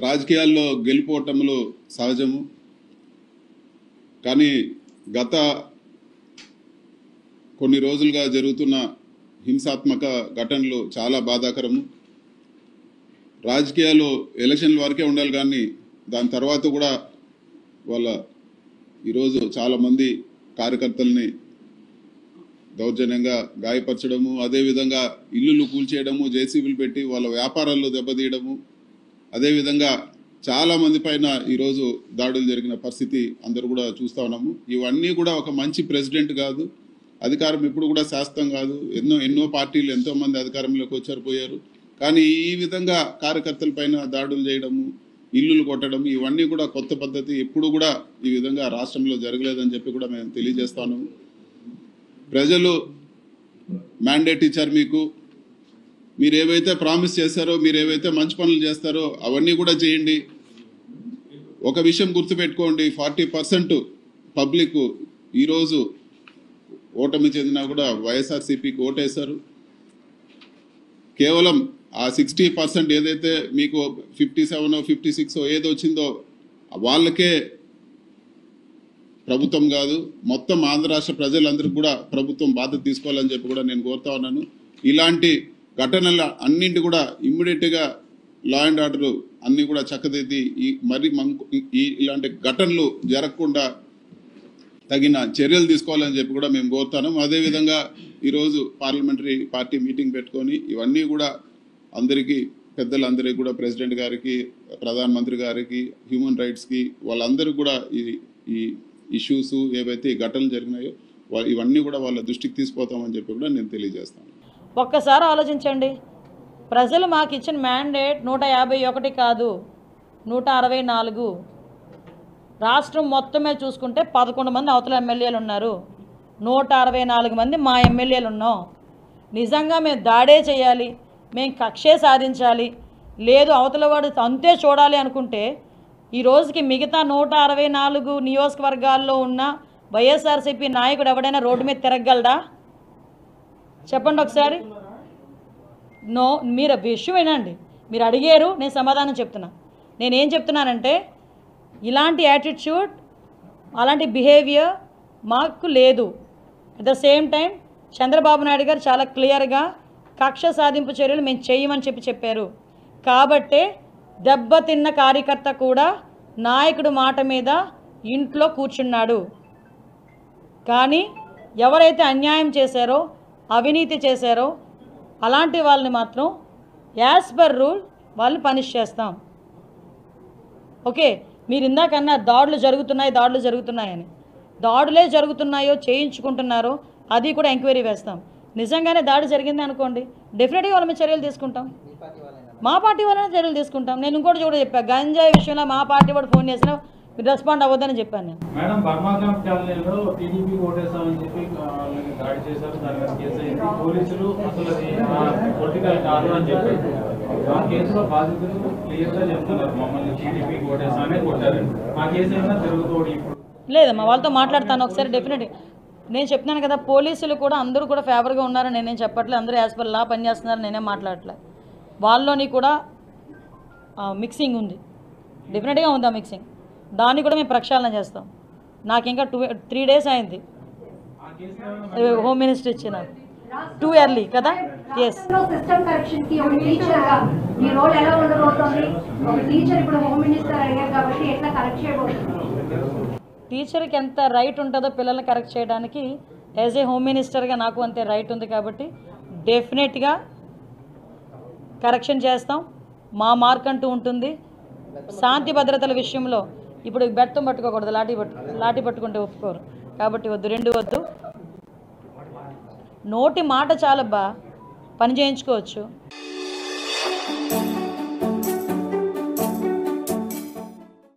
రాజకీయాల్లో గెలుపోటములు సహజము. కానీ గత కొన్ని రోజులుగా జరుగుతున్న హింసాత్మక ఘటనలు చాలా బాధాకరము. రాజకీయాలు ఎలక్షన్ల వరకే ఉండాలి, కానీ దాని తర్వాత కూడా వాళ్ళ ఈరోజు చాలామంది కార్యకర్తల్ని దౌర్జన్యంగా గాయపరచడము, అదేవిధంగా ఇల్లులు కూల్చేయడము, జేసీబీలు పెట్టి వాళ్ళ వ్యాపారాల్లో దెబ్బతీయడము, అదేవిధంగా చాలామంది పైన ఈరోజు దాడులు జరిగిన పరిస్థితి అందరూ కూడా చూస్తూ ఉన్నాము. ఇవన్నీ కూడా ఒక మంచి ప్రెసిడెంట్ కాదు, అధికారం ఇప్పుడు కూడా శాశ్వతం కాదు. ఎన్నో పార్టీలు ఎంతోమంది అధికారంలోకి వచ్చారు, పోయారు. కానీ ఈ విధంగా కార్యకర్తల పైన దాడులు చేయడము, ఇల్లులు కొట్టడం, ఇవన్నీ కూడా కొత్త పద్ధతి. ఎప్పుడు కూడా ఈ విధంగా రాష్ట్రంలో జరగలేదని చెప్పి కూడా మేము తెలియజేస్తాను. ప్రజలు మ్యాండేట్ ఇచ్చారు మీకు. మీరు ఏవైతే ప్రామిస్ చేశారో, మీరు ఏవైతే మంచి పనులు చేస్తారో అవన్నీ కూడా చేయండి. ఒక విషయం గుర్తుపెట్టుకోండి, 40% పబ్లిక్ ఈరోజు ఓటమి చెందినా కూడా వైఎస్ఆర్సీపీకి ఓటేశారు. కేవలం ఆ 60% ఏదైతే మీకు 57 56 ఏదో వచ్చిందో వాళ్ళకే ప్రభుత్వం కాదు, మొత్తం ఆంధ్ర రాష్ట్ర ప్రజలందరికీ కూడా ప్రభుత్వం బాధ్యత తీసుకోవాలని చెప్పి కూడా నేను కోరుతా ఉన్నాను. ఇలాంటి ఘటనల అన్నింటి కూడా ఇమ్మీడియట్గా లా అండ్ ఆర్డర్ అన్నీ కూడా చక్కదిద్ది మరి ఇలాంటి ఘటనలు జరగకుండా తగిన చర్యలు తీసుకోవాలని చెప్పి కూడా మేము కోరుతాను. అదేవిధంగా ఈరోజు పార్లమెంటరీ పార్టీ మీటింగ్ పెట్టుకొని ఇవన్నీ కూడా అందరికీ, పెద్దలందరికీ కూడా, ప్రెసిడెంట్ గారికి, ప్రధానమంత్రి గారికి, హ్యూమన్ రైట్స్కి, వాళ్ళందరికీ కూడా ఈ ఇష్యూస్ ఏవైతే ఘటనలు జరిగినాయో ఇవన్నీ కూడా వాళ్ళ దృష్టికి తీసుకుపోతామని చెప్పి కూడా నేను తెలియజేస్తాను. ఒక్కసారి ఆలోచించండి, ప్రజలు మాకు ఇచ్చిన మ్యాండేట్ 151 కాదు, 164. రాష్ట్రం మొత్తమే చూసుకుంటే 11 మంది అవతల ఎమ్మెల్యేలు ఉన్నారు, 164 మంది మా ఎమ్మెల్యేలు ఉన్నాం. నిజంగా మేము దాడే చేయాలి, మేము కక్షే సాధించాలి, లేదు అవతల వాడు అంతే చూడాలి అనుకుంటే ఈ రోజుకి మిగతా 164 నియోజకవర్గాల్లో ఉన్న వైఎస్ఆర్సీపీ నాయకుడు ఎవడైనా రోడ్డు మీద తిరగలడా? చెప్పండి ఒకసారి. మీరు విషయం వినండి, మీరు అడిగారు, నేను సమాధానం చెప్తున్నా. నేనేం చెప్తున్నానంటే, ఇలాంటి యాటిట్యూడ్, అలాంటి బిహేవియర్ మాకు లేదు. At the same time Chandrababu Naidu గారు చాలా క్లియర్గా కక్ష సాధింపు చర్యలు మేము చేయమని చెప్పారు. కాబట్టే దెబ్బతిన్న కార్యకర్త కూడా నాయకుడు మాట మీద ఇంట్లో కూర్చున్నాడు. కానీ ఎవరైతే అన్యాయం చేశారో, అవినీతి చేశారో అలాంటి వాళ్ళని మాత్రం యాజ్ పర్ రూల్ వాళ్ళు పనిష్ చేస్తాం. ఓకే, మీరు ఇందాకన్నా దాడులు జరుగుతున్నాయని, దాడులే జరుగుతున్నాయో చేయించుకుంటున్నారో అది కూడా ఎంక్వైరీ వేస్తాం. నిజంగానే దాడి జరిగింది అనుకోండి, డెఫినెట్గా వాళ్ళ మీద చర్యలు తీసుకుంటాం. మా పార్టీ వాళ్ళనే చర్యలు తీసుకుంటాం. నేను ఇంకోటి కూడా చెప్పాను, గంజాయి విషయంలో మా పార్టీ వాడు ఫోన్ చేసినా మీరు రెస్పాండ్ అవ్వద్దని చెప్పాను నేను. మేడం, బర్మాగ్రామ్ కాలనీలో టీడీపీ ఓటేసామని చెప్పి దాడి చేశారు, దాని మీద కేసు అయింది. పోలీసులు అసలు అది పొలిటికల్ కాదు అని చెప్పారు. ఆ కేసులో బాధితులు క్లియర్గా చెప్తున్నారు, మమ్మల్ని టీడీపీ ఓటేసామనే కొట్టారండి. ఆ కేసు ఏమైనా జరుగుతుంది ఇప్పుడు? లేదమ్మా, వాళ్ళతో మాట్లాడతాను ఒకసారి. డెఫినెట్గా నేను చెప్తున్నాను కదా, పోలీసులు కూడా అందరూ కూడా ఫేవర్గా ఉన్నారు నేనేం చెప్పట్లేదు, అందరూ యాజ్ పర్ లా పనిచేస్తున్నారు, నేనేం మాట్లాడట్లేదు. వాళ్ళలోని కూడా మిక్సింగ్ ఉంది, డెఫినెట్గా ఉంది ఆ మిక్సింగ్. దాన్ని కూడా మేము ప్రక్షాళన చేస్తాం. నాకు ఇంకా 3 days అయింది హోమ్ మినిస్టర్ ఇచ్చిన, టూ ఎర్లీ కదా. ఎస్, టీచర్కి ఎంత రైట్ ఉంటుందో పిల్లల్ని కరెక్ట్ చేయడానికి, యాజ్ ఏ హోమ్ మినిస్టర్గా నాకు అంతే రైట్ ఉంది. కాబట్టి డెఫినెట్గా కరెక్షన్ చేస్తాం. మా మార్క్ అంటూ ఉంటుంది. శాంతి భద్రతల విషయంలో ఇప్పుడు బెత్తం పట్టుకోకూడదు, లాఠీ పట్టుకుంటే ఒప్పుకోరు. కాబట్టి వద్దు, 2 వద్దు. నోటి మాట చాలబ్బా, పని చేయించుకోవచ్చు.